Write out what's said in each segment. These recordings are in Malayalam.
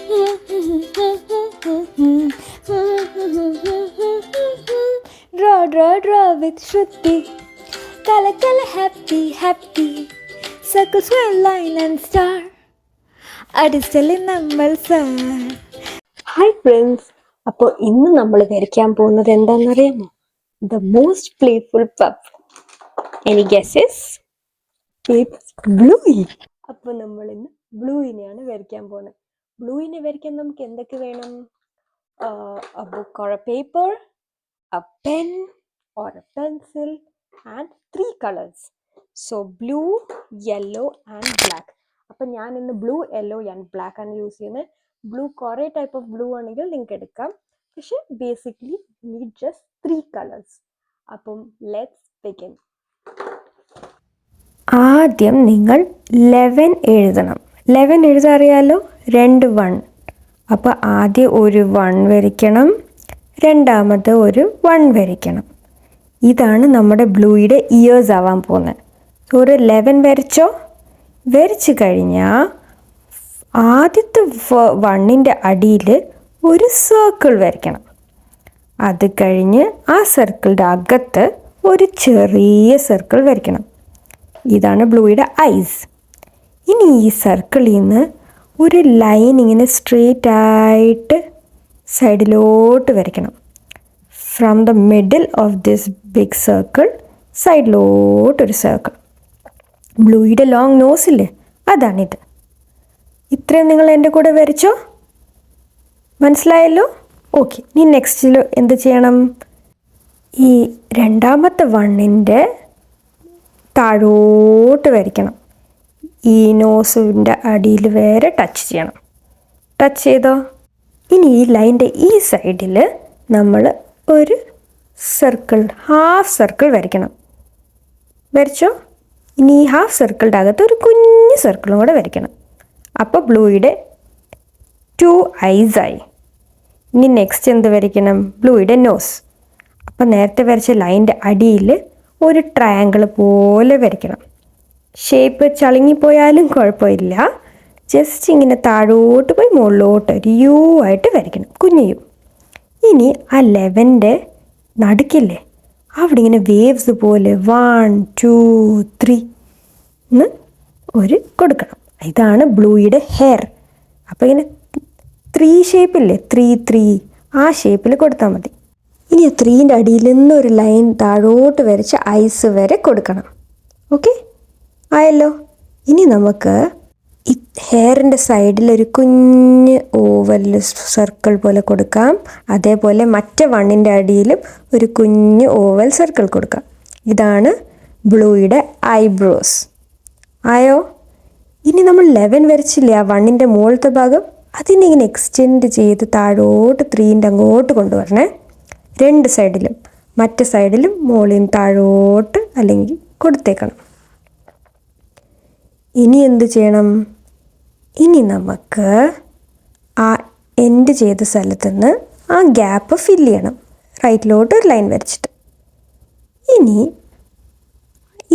Draw with Shruti. Color, happy. Circle, square, line and star. അടിച്ചല്ലേ നമ്മൾ സാർ. ഹായ് ഫ്രണ്ട്സ്, അപ്പോൾ ഇന്ന് നമ്മൾ വരയ്ക്കാൻ പോകുന്നത് എന്താണെന്നറിയാമോ? The most playful pup. Any guesses? It's Bluey. അപ്പോൾ നമ്മൾ ഇന്ന് ബ്ലൂയിനെയാണ് വരയ്ക്കാൻ പോകുന്നത്. ബ്ലൂയിനെ വരയ്ക്കാൻ നമുക്ക് എന്തൊക്കെ വേണം? A book or a paper, a pen or a pencil and 3 colors. So blue, yellow and black. അപ്പം ഞാൻ ഇന്ന് ബ്ലൂ, യെല്ലോ ആൻഡ് ബ്ലാക്ക് ആണ് യൂസ് ചെയ്യുന്നത്. ബ്ലൂ കുറേ ടൈപ്പ് ഓഫ് ബ്ലൂ ആണെങ്കിൽ നിങ്ങൾക്ക് എടുക്കാം, പക്ഷെ ബേസിക്കലി നീഡ് ജസ്റ്റ് 3 കളേഴ്സ്. അപ്പം ലെറ്റ്സ് ബിഗിൻ. ആദ്യം നിങ്ങൾ 11 എഴുതണം. 11 എഴുതാൻ അറിയാലോ, 2 1. അപ്പോൾ ആദ്യം ഒരു 1 വരയ്ക്കണം, രണ്ടാമത് ഒരു 1 വരയ്ക്കണം. ഇതാണ് നമ്മുടെ ബ്ലൂയുടെ ഇയേഴ്സ് ആവാൻ പോകുന്നത്. ഒരു 11 വരച്ചോ. വരച്ച് കഴിഞ്ഞാൽ ആദ്യത്തെ 1ൻ്റെ അടിയിൽ ഒരു സർക്കിൾ വരയ്ക്കണം. അത് കഴിഞ്ഞ് ആ സർക്കിളിൻ്റെ അകത്ത് ഒരു ചെറിയ സർക്കിൾ വരയ്ക്കണം. ഇതാണ് ബ്ലൂയുടെ ഐസ്. ഇനി ഈ സർക്കിളിൽ നിന്ന് ഒരു ലൈൻ ഇങ്ങനെ സ്ട്രെയിറ്റ് ആയിട്ട് സൈഡിലോട്ട് വരയ്ക്കണം. From the middle of this big circle സൈഡിലോട്ടൊരു സർക്കിൾ. ബ്ലൂയുടെ ലോങ് നോസില്ലേ, അതാണിത്. ഇത്രയും നിങ്ങൾ എൻ്റെ കൂടെ വരച്ചോ? മനസ്സിലായല്ലോ? ഓക്കെ. ഇനി നെക്സ്റ്റിൽ എന്ത് ചെയ്യണം? ഈ രണ്ടാമത്തെ 1ൻ്റെ താഴോട്ട് വരയ്ക്കണം. ഈ നോസിൻ്റെ അടിയിൽ വരെ ടച്ച് ചെയ്യണം. ടച്ച് ചെയ്തോ? ഇനി ഈ ലൈൻ്റെ ഈ സൈഡിൽ നമ്മൾ ഒരു സർക്കിൾ, ഹാഫ് സർക്കിൾ വരയ്ക്കണം. വരച്ചോ? ഇനി ഈ ഹാഫ് സർക്കിളിൻ്റെ അകത്ത് ഒരു കുഞ്ഞ് സർക്കിളും കൂടെ വരയ്ക്കണം. അപ്പോൾ ബ്ലൂയുടെ 2 ഐസായി. ഇനി നെക്സ്റ്റ് എന്ത് വരയ്ക്കണം? ബ്ലൂയുടെ നോസ്. അപ്പോൾ നേരത്തെ വരച്ച ലൈൻ്റെ അടിയിൽ ഒരു ട്രയാങ്കിൾ പോലെ വരയ്ക്കണം. ഷേപ്പ് ചളുങ്ങിപ്പോയാലും കുഴപ്പമില്ല, ജസ്റ്റ് ഇങ്ങനെ താഴോട്ട് പോയി മുകളിലോട്ട് ഒരു യു ആയിട്ട് വരയ്ക്കണം, കുഞ്ഞു യു. ഇനി ആ 11ൻ്റെ നടുക്കില്ലേ, അവിടെ ഇങ്ങനെ വേവ്സ് പോലെ 1 2 3 എന്ന് ഒരു കൊടുക്കണം. ഇതാണ് ബ്ലൂയുടെ ഹെയർ. അപ്പോൾ ഇങ്ങനെ 3 ഷേപ്പില്ലേ, 3 3, ആ ഷേപ്പിൽ കൊടുത്താൽ മതി. ഇനി 3ൻ്റെ അടിയിൽ നിന്നൊരു ലൈൻ താഴോട്ട് വരച്ച് ഐസ് വരെ കൊടുക്കണം. ഓക്കെ ആയല്ലോ? ഇനി നമുക്ക് ഈ ഹെയറിൻ്റെ സൈഡിൽ ഒരു കുഞ്ഞ് ഓവൽ സർക്കിൾ പോലെ കൊടുക്കാം. അതേപോലെ മറ്റേ 1ൻ്റെ അടിയിലും ഒരു കുഞ്ഞ് ഓവൽ സർക്കിൾ കൊടുക്കാം. ഇതാണ് ബ്ലൂയുടെ ഐബ്രോസ്. ആയോ? ഇനി നമ്മൾ 11 വരച്ചില്ലേ, ആ 1ൻ്റെ മുകളിലത്തെ ഭാഗം, അതിനെ ഇങ്ങനെ എക്സ്റ്റെൻഡ് ചെയ്ത് താഴോട്ട് 3ൻ്റെ അങ്ങോട്ട് കൊണ്ടുവരണേ. 2 സൈഡിലും, മറ്റേ സൈഡിലും മുകളിൽ നിന്ന് താഴോട്ട് അല്ലെങ്കിൽ കൊടുത്തേക്കണം. ഇനി എന്ത് ചെയ്യണം? ഇനി നമുക്ക് ആ എൻഡ് ചെയ്ത സ്ഥലത്ത് നിന്ന് ആ ഗ്യാപ്പ് ഫില്ല് ചെയ്യണം, റൈറ്റിലോട്ട് ഒരു ലൈൻ വരച്ചിട്ട്. ഇനി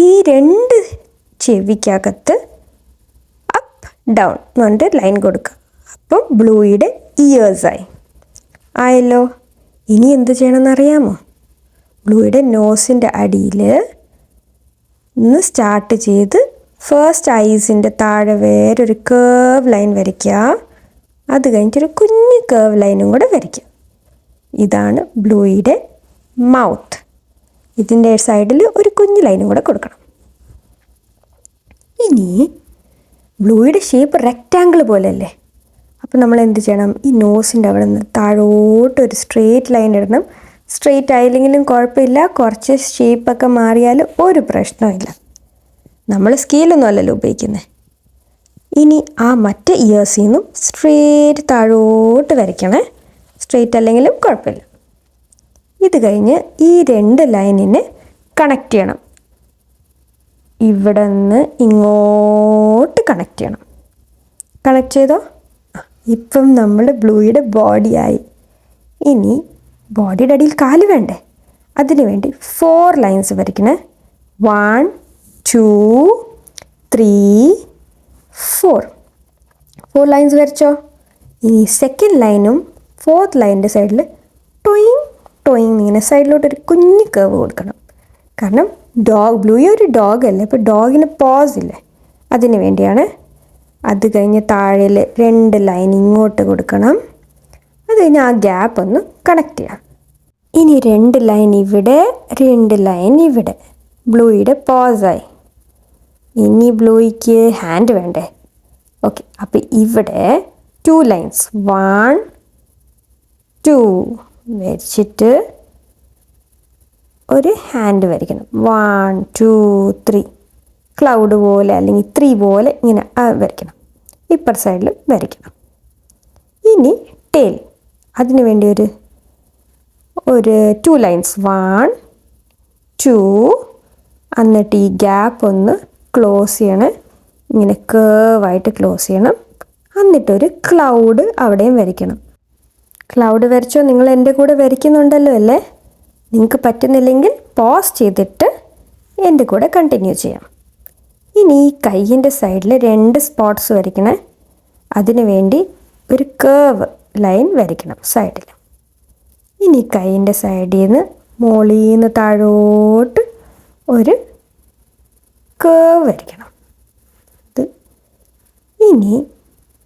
ഈ 2 ചെവിക്കകത്ത് അപ്പ് ഡൗൺ എന്ന് പറഞ്ഞിട്ട് ലൈൻ കൊടുക്കുക. അപ്പം ബ്ലൂയുടെ ഇയേഴ്സായി. ആയല്ലോ? ഇനി എന്ത് ചെയ്യണമെന്ന് അറിയാമോ? ബ്ലൂയുടെ നോസിൻ്റെ അടിയിൽ നിന്ന് സ്റ്റാർട്ട് ചെയ്ത് ഫസ്റ്റ് ഐസിൻ്റെ താഴെ വേറൊരു കേർവ് ലൈൻ വരയ്ക്കുക. അത് കഴിഞ്ഞിട്ടൊരു കുഞ്ഞ് കേർവ് ലൈനും കൂടെ വരയ്ക്കുക. ഇതാണ് ബ്ലൂയുടെ മൗത്ത്. ഇതിൻ്റെ സൈഡിൽ ഒരു കുഞ്ഞ് ലൈനും കൂടെ കൊടുക്കണം. ഇനി ബ്ലൂയുടെ ഷേപ്പ് റെക്റ്റാങ്കിൾ പോലെയല്ലേ, അപ്പോൾ നമ്മൾ എന്ത് ചെയ്യണം? ഈ നോസിൻ്റെ അവിടെ നിന്ന് താഴോട്ട് ഒരു സ്ട്രെയിറ്റ് ലൈൻ ഇടണം. സ്ട്രെയിറ്റ് ആയില്ലെങ്കിലും കുഴപ്പമില്ല, കുറച്ച് ഷേപ്പൊക്കെ മാറിയാലും ഒരു പ്രശ്നമില്ല. നമ്മൾ സ്കെയിലൊന്നും അല്ലല്ലോ ഉപയോഗിക്കുന്നത്. ഇനി ആ മറ്റേ ഇയേഴ്സിൽ നിന്നും സ്ട്രെയിറ്റ് താഴോട്ട് വരയ്ക്കണേ. സ്ട്രെയിറ്റ് അല്ലെങ്കിലും കുഴപ്പമില്ല. ഇത് കഴിഞ്ഞ് ഈ 2 ലൈനിനെ കണക്ട് ചെയ്യണം. ഇവിടെ നിന്ന് ഇങ്ങോട്ട് കണക്ട് ചെയ്യണം. കണക്ട് ചെയ്തോ? ഇപ്പം നമ്മൾ ബ്ലൂയുടെ ബോഡിയായി. ഇനി ബോഡിയുടെ അടിയിൽ കാല് വേണ്ടേ? അതിന് വേണ്ടി 4 ലൈൻസ് വരയ്ക്കണേ. 1 2 3 4 ലൈൻസ് വരച്ചോ? ഈ സെക്കൻഡ് ലൈനും ഫോർത്ത് ലൈനിൻ്റെ സൈഡിൽ ടൊയിങ് ടൊയിങ് ഇങ്ങനെ സൈഡിലോട്ടൊരു കുഞ്ഞ് കേവ് കൊടുക്കണം. കാരണം ബ്ലൂ ഒരു ഡോഗ് അല്ലേ, അപ്പോൾ ഡോഗിന് പോസ് ഇല്ലേ, അതിന് വേണ്ടിയാണ്. അത് കഴിഞ്ഞ് താഴെയിൽ 2 ലൈൻ ഇങ്ങോട്ട് കൊടുക്കണം. അത് കഴിഞ്ഞ് ആ ഗ്യാപ്പ് ഒന്ന് കണക്ട് ചെയ്യാം. ഇനി 2 ലൈൻ ഇവിടെ, 2 ലൈൻ ഇവിടെ. ബ്ലൂയുടെ പോസായി. ഇനി ബ്ലൂയ്ക്ക് ഹാൻഡ് വേണ്ടേ? ഓക്കെ, അപ്പോൾ ഇവിടെ 2 ലൈൻസ് 1 2 വരച്ചിട്ട് ഒരു ഹാൻഡ് വരയ്ക്കണം. 1 2 3 ക്ലൗഡ് പോലെ അല്ലെങ്കിൽ 3 പോലെ ഇങ്ങനെ വരയ്ക്കണം. ഇപ്പർ സൈഡിൽ വരയ്ക്കണം. ഇനി ടെയിൽ, അതിന് വേണ്ടി ഒരു 2 ലൈൻസ് 1 2, എന്നിട്ട് ഈ ഗ്യാപ്പ് ഒന്ന് ക്ലോസ് ചെയ്യണം. ഇങ്ങനെ കേവായിട്ട് ക്ലോസ് ചെയ്യണം. എന്നിട്ടൊരു ക്ലൗഡ് അവിടെയും വരയ്ക്കണം. ക്ലൗഡ് വരച്ചോ? നിങ്ങൾ എൻ്റെ കൂടെ വരയ്ക്കുന്നുണ്ടല്ലോ അല്ലേ? നിങ്ങൾക്ക് പറ്റുന്നില്ലെങ്കിൽ പോസ് ചെയ്തിട്ട് എൻ്റെ കൂടെ കണ്ടിന്യൂ ചെയ്യാം. ഇനി ഈ കയ്യിൻ്റെ സൈഡിൽ 2 സ്പോട്ട്സ് വരയ്ക്കണേ. അതിന് വേണ്ടി ഒരു കേവ് ലൈൻ വരയ്ക്കണം സൈഡിൽ. ഇനി കയ്യിൻ്റെ സൈഡിൽ നിന്ന് മുകളിൽ നിന്ന് താഴോട്ട് ഒരു കേവ് വരയ്ക്കണം. ഇനി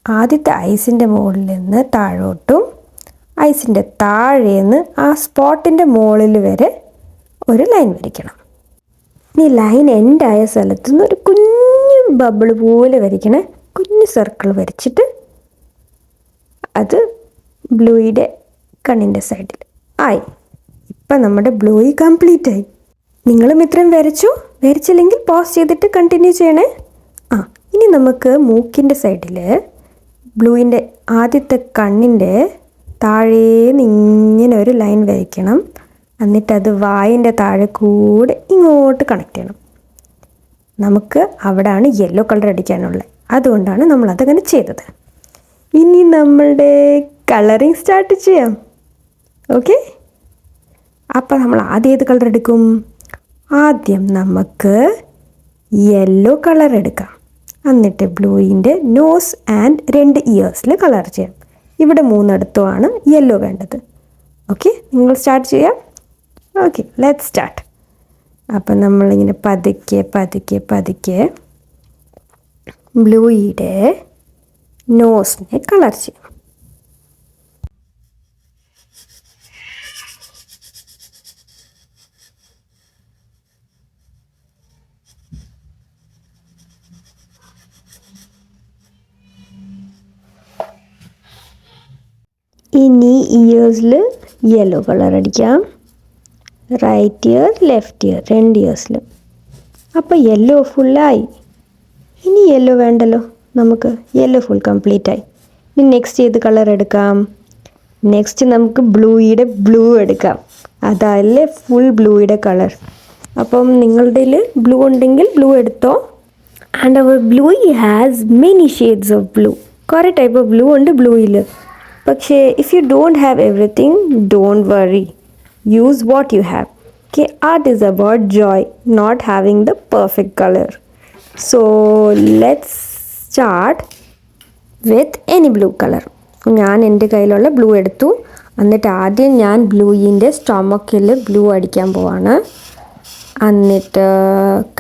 ആദ്യത്തെ ഐസിൻ്റെ മുകളിൽ നിന്ന് താഴോട്ടും ഐസിൻ്റെ താഴേന്ന് ആ സ്പോട്ടിൻ്റെ മുകളിൽ വരെ ഒരു ലൈൻ വരയ്ക്കണം. ഇനി ലൈൻ എൻഡായ സ്ഥലത്തു നിന്ന് ഒരു കുഞ്ഞു ബബിൾ പോലെ വരയ്ക്കണേ. കുഞ്ഞു സർക്കിൾ വരച്ചിട്ട് അത് ബ്ലൂയുടെ കണ്ണിൻ്റെ സൈഡിൽ ആയി. ഇപ്പം നമ്മുടെ ബ്ലൂയി കംപ്ലീറ്റ് ആയി. നിങ്ങളും ഇത്രയും വരച്ചു? വരച്ചില്ലെങ്കിൽ പോസ് ചെയ്തിട്ട് കണ്ടിന്യൂ ചെയ്യണേ. ഇനി നമുക്ക് മൂക്കിൻ്റെ സൈഡിൽ ബ്ലൂവിൻ്റെ ആദ്യത്തെ കണ്ണിൻ്റെ താഴേന്ന് ഇങ്ങനെ ഒരു ലൈൻ വരയ്ക്കണം. എന്നിട്ടത് വായിൻ്റെ താഴെ കൂടെ ഇങ്ങോട്ട് കണക്ട് ചെയ്യണം. നമുക്ക് അവിടെയാണ് യെല്ലോ കളർ അടിക്കാനുള്ളത്, അതുകൊണ്ടാണ് നമ്മളതങ്ങനെ ചെയ്തത്. ഇനി നമ്മളുടെ കളറിങ് സ്റ്റാർട്ട് ചെയ്യാം. ഓക്കെ, അപ്പോൾ നമ്മൾ ആദ്യം ഏത് കളർ എടുക്കും? ആദ്യം നമുക്ക് യെല്ലോ കളർ എടുക്കാം. എന്നിട്ട് ബ്ലൂയിൻ്റെ നോസ് ആൻഡ് 2 ഇയേഴ്സിൽ കളർ ചെയ്യാം. ഇവിടെ 3 യെല്ലോ വേണ്ടത്. ഓക്കെ, നിങ്ങൾ സ്റ്റാർട്ട് ചെയ്യാം. Okay, let's start. അപ്പം നമ്മളിങ്ങനെ പതുക്കെ പതുക്കെ പതുക്കെ ബ്ലൂയുടെ നോസിനെ കളർ ചെയ്യാം. ഇനി ഇയേഴ്സിൽ യെല്ലോ കളർ അടിക്കാം. റൈറ്റ് ഇയർ, ലെഫ്റ്റ് ഇയർ 2 ഇയേഴ്സിലും. അപ്പോൾ യെല്ലോ ഫുള്ളായി. ഇനി യെല്ലോ വേണ്ടല്ലോ, നമുക്ക് യെല്ലോ ഫുൾ കംപ്ലീറ്റ് ആയി. ഇനി നെക്സ്റ്റ് ഏത് കളർ എടുക്കാം? നെക്സ്റ്റ് നമുക്ക് ബ്ലൂയുടെ ബ്ലൂ എടുക്കാം. അതല്ലേ ഫുൾ ബ്ലൂയുടെ കളർ. അപ്പം നിങ്ങളുടെ ബ്ലൂ ഉണ്ടെങ്കിൽ ബ്ലൂ എടുത്തോ. And our blue has many shades of blue. കുറേ ടൈപ്പ് ഓഫ് ബ്ലൂ ഉണ്ട് ബ്ലൂയിൽ. പക്ഷേ if you don't have everything, don't worry, use what you have. Okay, art is about joy, not having the perfect color. So let's start with any blue color. ഞാൻ എൻ്റെ കയ്യിലുള്ള ബ്ലൂ എടുത്തു. എന്നിട്ട് ആദ്യം ഞാൻ ബ്ലൂയിൻ്റെ സ്റ്റൊമക്കിൽ ബ്ലൂ അടിക്കാൻ പോവാണ്. എന്നിട്ട്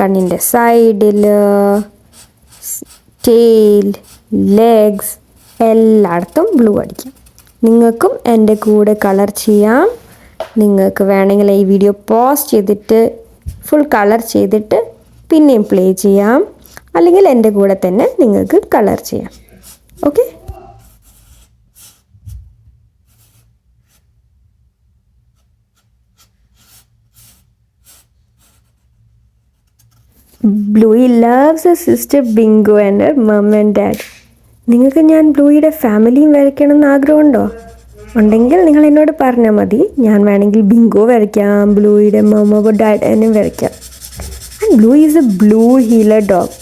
കണ്ണിൻ്റെ സൈഡിൽ, ടെയിൽ, ലെഗ്സ് എല്ലായിടത്തും ബ്ലൂ അടിക്കാം. നിങ്ങൾക്കും എൻ്റെ കൂടെ കളർ ചെയ്യാം. നിങ്ങൾക്ക് വേണമെങ്കിൽ ഈ വീഡിയോ പോസ് ചെയ്തിട്ട് ഫുൾ കളർ ചെയ്തിട്ട് പിന്നെയും പ്ലേ ചെയ്യാം. അല്ലെങ്കിൽ എൻ്റെ കൂടെ തന്നെ നിങ്ങൾക്ക് കളർ ചെയ്യാം. Okay, Bluey loves a sister Bingo and her mum and dad. നിങ്ങൾക്ക് ഞാൻ ബ്ലൂയിയുടെ ഫാമിലിയും വരയ്ക്കണമെന്ന് ആഗ്രഹമുണ്ടോ? ഉണ്ടെങ്കിൽ നിങ്ങൾ എന്നോട് പറഞ്ഞാൽ മതി. ഞാൻ വേണമെങ്കിൽ ബിങ്കോ വരയ്ക്കാം, ബ്ലൂയിയുടെ മമ്മോ ഡാഡിനും വരയ്ക്കാം. And blue is a blue heeler dog.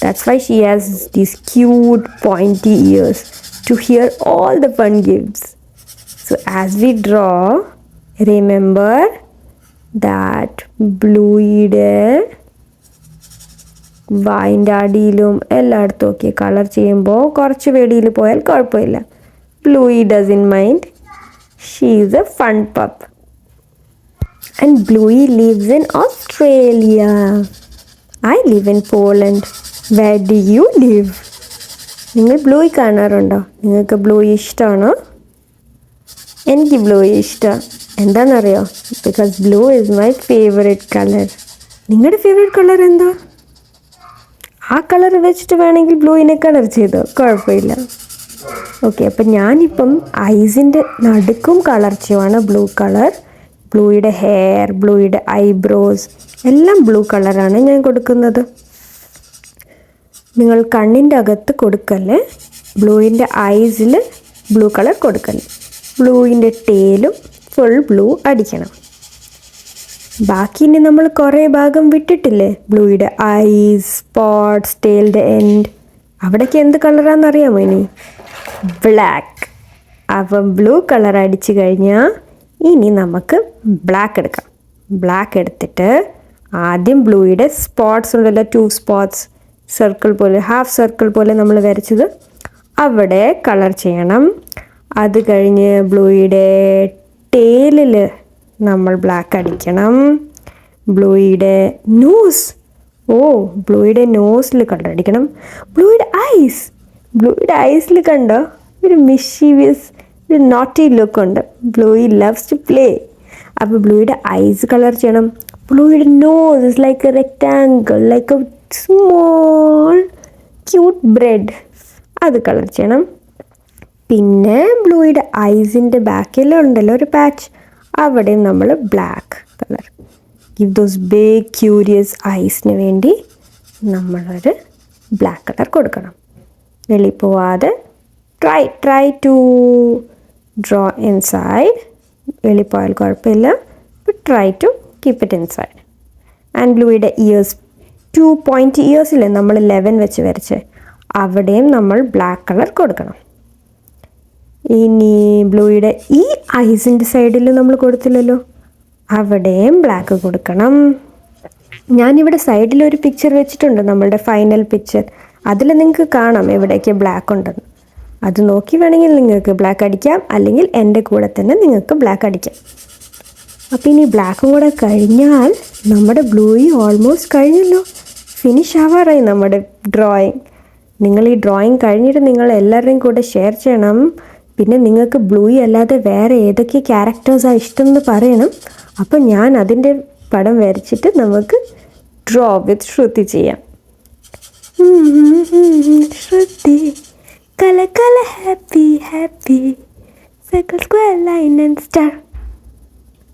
That's why she has these cute pointy ears to hear all the fun gifts. So as we draw, remember that ബ്ലൂയിയുടെ വായിൻ്റെ അടിയിലും എല്ലായിടത്തും ഒക്കെ കളർ ചെയ്യുമ്പോൾ കുറച്ച് വെടിയിൽ പോയാൽ കുഴപ്പമില്ല. Bluey doesn't mind. She's a fun pup. And Bluey lives in Australia. I live in Poland. Where do you live? നിങ്ങൾ ബ്ലൂയി കാണാറുണ്ടോ? നിങ്ങൾക്ക് ബ്ലൂയി ഇഷ്ടമാണോ? എനിക്ക് ബ്ലൂയി ഇഷ്ടമാണ്. എന്താണെന്നറിയോ? Because blue is my favourite colour. നിങ്ങളുടെ ഫേവറേറ്റ് കളർ എന്താ? ആ കളർ വെച്ചിട്ട് വേണമെങ്കിൽ ബ്ലൂവിനെ കളർ ചെയ്തോ, കുഴപ്പമില്ല. ഓക്കെ, അപ്പം ഞാനിപ്പം ഐസിൻ്റെ നടുക്കും കളർ ചെയ്യുവാണ് ബ്ലൂ കളർ. ബ്ലൂയുടെ ഹെയർ, ബ്ലൂയുടെ ഐബ്രോസ് എല്ലാം ബ്ലൂ കളറാണ് ഞാൻ കൊടുക്കുന്നത്. നിങ്ങൾ കണ്ണിൻ്റെ അകത്ത് കൊടുക്കല്ലേ, ബ്ലൂവിൻ്റെ ഐസിൽ ബ്ലൂ കളർ കൊടുക്കല്ലേ. ബ്ലൂവിൻ്റെ ടേലും ഫുൾ ബ്ലൂ അടിക്കണം. ബാക്കി ഇനി നമ്മൾ കുറേ ഭാഗം വിട്ടിട്ടില്ലേ, ബ്ലൂയുടെ ഐസ്, സ്പോട്ട്സ്, ടെയിലിൻ്റെ എൻഡ്, അവിടേക്ക് എന്ത് കളറാണെന്നറിയാമോ? ഇനി ബ്ലാക്ക്. അപ്പം ബ്ലൂ കളർ അടിച്ചു കഴിഞ്ഞാൽ ഇനി നമുക്ക് ബ്ലാക്ക് എടുക്കാം. ബ്ലാക്ക് എടുത്തിട്ട് ആദ്യം ബ്ലൂയുടെ സ്പോട്ട്സ് ഉണ്ടല്ലോ, 2 spots, സർക്കിൾ പോലെ, ഹാഫ് സർക്കിൾ പോലെ നമ്മൾ വരച്ചത്, അവിടെ കളർ ചെയ്യണം. അത് കഴിഞ്ഞ് ബ്ലൂയുടെ ടേലിൽ നമ്മൾ ബ്ലാക്ക് അടിക്കണം. ബ്ലൂയുടെ നോസ്, ബ്ലൂയുടെ നോസിൽ കളർ അടിക്കണം. ബ്ലൂയുടെ ഐസിൽ കണ്ടോ ഒരു മിഷീവിയസ്, ഒരു നോട്ടി ലുക്ക് ഉണ്ട്. Bluey loves to play. അപ്പോൾ ബ്ലൂയുടെ ഐസ് കളർ ചെയ്യണം. ബ്ലൂയുടെ nose is like a rectangle, like a small cute bread, അത് കളർ ചെയ്യണം. പിന്നെ ബ്ലൂയുടെ ഐസിൻ്റെ ബാക്കിലുണ്ടല്ലോ ഒരു പാച്ച്, അവിടെയും നമ്മൾ black colour. Give those big curious ഐസിന് വേണ്ടി നമ്മളൊരു ബ്ലാക്ക് കളർ കൊടുക്കണം. വെളിയിൽ പോവാതെ ട്രൈ ടു ഡ്രോ ഇൻസൈഡ്. വെളിയിൽ പോയാൽ കുഴപ്പമില്ല, but try to keep it inside. And ബ്ലൂയുടെ ഇയേഴ്സ്, 2 pointy ഇയേഴ്സില്ലേ നമ്മൾ 11 വെച്ച് വരച്ച്, അവിടെയും നമ്മൾ ബ്ലാക്ക് കളർ കൊടുക്കണം. ഇനി ബ്ലൂയുടെ ഈ ഐസിൻ്റെ സൈഡിൽ നമ്മൾ കൊടുത്തില്ലല്ലോ, അവിടെയും ബ്ലാക്ക് കൊടുക്കണം. ഞാനിവിടെ സൈഡിൽ ഒരു പിക്ചർ വെച്ചിട്ടുണ്ട്, നമ്മളുടെ ഫൈനൽ പിക്ചർ. അതിൽ നിങ്ങൾക്ക് കാണാം എവിടെയൊക്കെ ബ്ലാക്ക് ഉണ്ടെന്ന്. അത് നോക്കി വേണമെങ്കിൽ നിങ്ങൾക്ക് ബ്ലാക്ക് അടിക്കാം, അല്ലെങ്കിൽ എൻ്റെ കൂടെ തന്നെ നിങ്ങൾക്ക് ബ്ലാക്ക് അടിക്കാം. അപ്പോൾ ഇനി ബ്ലാക്കും കൂടെ കഴിഞ്ഞാൽ നമ്മുടെ ബ്ലൂയി ഓൾമോസ്റ്റ് കഴിഞ്ഞല്ലോ, ഫിനിഷ് ആവാറായി നമ്മുടെ ഡ്രോയിങ്. നിങ്ങൾ ഈ ഡ്രോയിങ് കഴിഞ്ഞിട്ട് നിങ്ങൾ എല്ലാവരുടെയും കൂടെ ഷെയർ ചെയ്യണം. പിന്നെ നിങ്ങൾക്ക് ബ്ലൂയി അല്ലാതെ വേറെ ഏതൊക്കെ ക്യാരക്ടേഴ്സാണ് ഇഷ്ടം എന്ന് പറയണം. അപ്പം ഞാൻ അതിൻ്റെ പടം വരച്ചിട്ട് നമുക്ക് ഡ്രോ വിത്ത് ശ്രുതി ചെയ്യാം. ശ്രുതി കല കല happy happy circle square line and star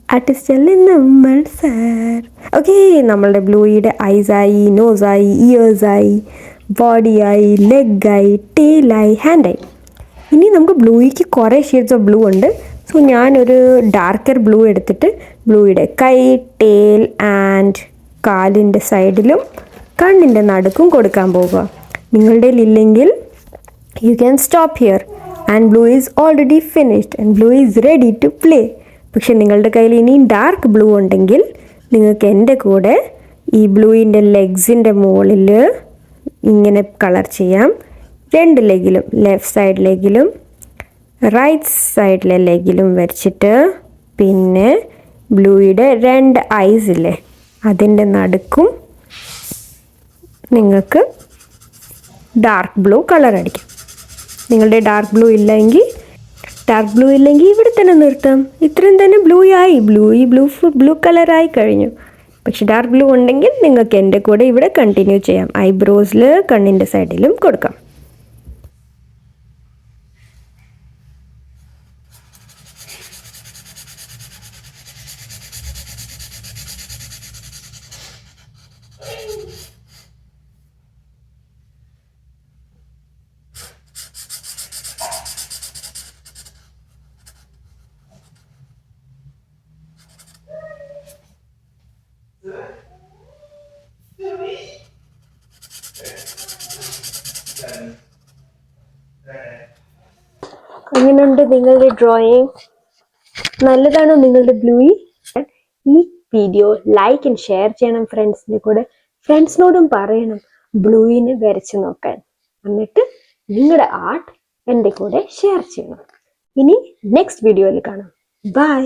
ആർട്ടിസ്റ്റല്ലേ നമ്മൾ സാർ. ഓക്കെ, നമ്മളുടെ ബ്ലൂയിയുടെ ഐസായി, നോസായി, ഇയേഴ്സായി, ബോഡിയായി, ലെഗായി, ടെയിലായി, ഹാൻഡായി. ഇനി നമുക്ക് ബ്ലൂയിക്ക് കുറേ ഷെയ്ഡ്സ് ഓഫ് ബ്ലൂ ഉണ്ട്. സോ ഞാനൊരു ഡാർക്കർ ബ്ലൂ എടുത്തിട്ട് ബ്ലൂയുടെ കൈ, ടെയിൽ ആൻഡ് കാലിൻ്റെ സൈഡിലും കണ്ണിൻ്റെ നടുക്കും കൊടുക്കാൻ പോകുക. നിങ്ങളുടെ ഇല്ലെങ്കിൽ you can stop here and blue is already finished and blue is ready to play. പക്ഷെ നിങ്ങളുടെ കയ്യിൽ ഇനിയും ഡാർക്ക് ബ്ലൂ ഉണ്ടെങ്കിൽ നിങ്ങൾക്ക് എൻ്റെ കൂടെ ഈ ബ്ലൂയിൻ്റെ ലെഗ്സിൻ്റെ മുകളിൽ ഇങ്ങനെ കളർ ചെയ്യാം. 2 ലെഗിലും, ലെഫ്റ്റ് സൈഡ് ലെഗിലും റൈറ്റ് സൈഡിലെ ലെഗിലും വരച്ചിട്ട്, പിന്നെ ബ്ലൂയുടെ 2 ഐസില്ലേ അതിൻ്റെ നടുക്കും നിങ്ങൾക്ക് ഡാർക്ക് ബ്ലൂ കളർ അടിക്കാം. നിങ്ങളുടെ ഡാർക്ക് ബ്ലൂ ഇല്ലെങ്കിൽ ഇവിടെ തന്നെ നിർത്താം. ഇത്രയും തന്നെ ബ്ലൂ കളറായി കഴിഞ്ഞു. പക്ഷെ ഡാർക്ക് ബ്ലൂ ഉണ്ടെങ്കിൽ നിങ്ങൾക്ക് എൻ്റെ കൂടെ ഇവിടെ കണ്ടിന്യൂ ചെയ്യാം. ഐബ്രോസിൽ, കണ്ണിൻ്റെ സൈഡിലും കൊടുക്കാം. എങ്ങനെയുണ്ട് നിങ്ങളുടെ ഡ്രോയിങ്? നല്ലതാണോ നിങ്ങളുടെ ബ്ലൂയി? ഈ വീഡിയോ ലൈക്ക് ആൻഡ് ഷെയർ ചെയ്യണം ഫ്രണ്ട്സിൻ്റെ കൂടെ. ഫ്രണ്ട്സിനോടും പറയണം ബ്ലൂയിനെ വരച്ച് നോക്കാൻ. എന്നിട്ട് നിങ്ങളുടെ ആർട്ട് എൻ്റെ കൂടെ ഷെയർ ചെയ്യണം. ഇനി നെക്സ്റ്റ് വീഡിയോയിൽ കാണാം. ബൈ.